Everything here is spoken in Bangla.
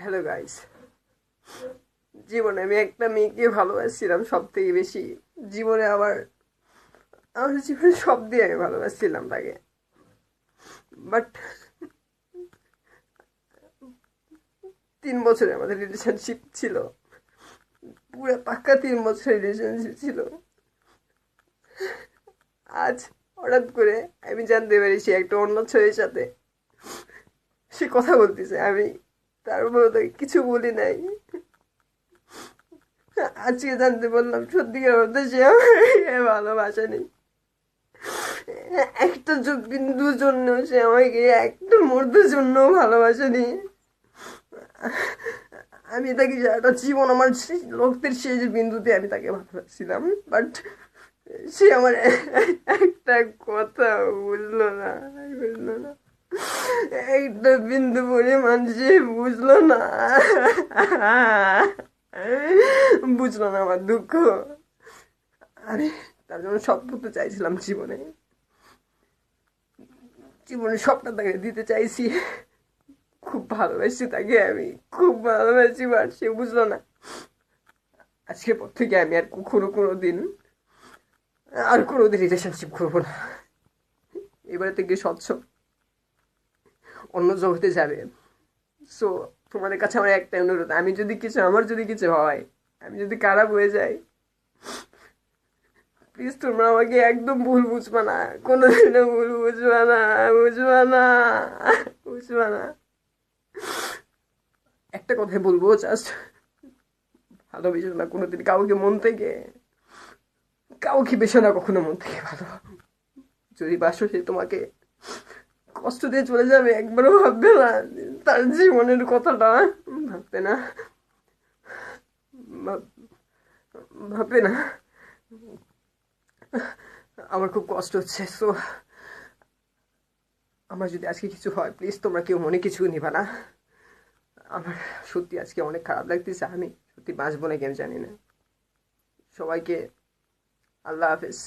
হ্যালো গাইস, জীবনে আমি একটা মেয়েকে ভালোবাসছিলাম সব থেকে বেশি। জীবনে আমার জীবনে সব দিয়ে আমি ভালোবাসছিলাম তাকে। বাট 3 বছরের আমাদের রিলেশনশিপ ছিল, পুরো পাক্কা 3 বছরের রিলেশনশিপ ছিল। আজ হঠাৎ করে আমি জানতে পারি সে একটা অন্য ছেলের সাথে সে কথা বলতেছে। আমি তার উপরে তাকে কিছু বলি নাই। আজকে জানতে পারলাম সত্যিকার মধ্যে সে আমাকে ভালোবাসা নেই। একটা বিন্দুর জন্য সে আমাকে একটা মুহূর্তের জন্য ভালোবাসেনি। আমি তাকে সারাটা জীবন আমার রক্তের শেষ বিন্দুতে আমি তাকে ভালোবাসছিলাম। বাট সে আমার একটা কথা বুঝলো না। একটা বিন্দু পরিমাণ সে বুঝলো না আমার দুঃখ। আমি তার জন্য সব করতে চাইছিলাম জীবনে সবটা তাকে দিতে চাইছি। খুব ভালোবাসি তাকে, আমি খুব ভালোবাসি, বাট সে বুঝলো না। আজকের পর থেকে আমি আর কোনোদিন রিলেশনশিপ করবো না। এবারে থেকে স্বচ্ছ অন্য জগতে যাবে। সো তোমাদের কাছে আমার একটাই অনুরোধ, আমার যদি কিছু হয়, আমি যদি খারাপ হয়ে যাই, প্লিজ তোমরা আমাকে একদম ভুল বুঝবা না, কোনোদিনও ভুল বুঝবা না। একটা কথাই বলবো, জাস্ট ভালোবেসো না কোনোদিন কাউকে মন থেকে, কাউকে বেসো না কখনো মন থেকে ভালো। যদি বাসো সে তোমাকে কষ্ট দিয়ে চলে যাবে, একবারও ভাববে না তার জীবনের কথাটা। ভাববে না, ভাববে না। আমার খুব কষ্ট হচ্ছে। সো আমার যদি আজকে কিছু হয়, প্লিজ তোমরা কেউ মনে কিছু নিবা না। আমার সত্যি আজকে অনেক খারাপ লাগতেছে। আমি সত্যি বাঁচবো নাকি আমি জানি না। সবাইকে আল্লাহ হাফেজ।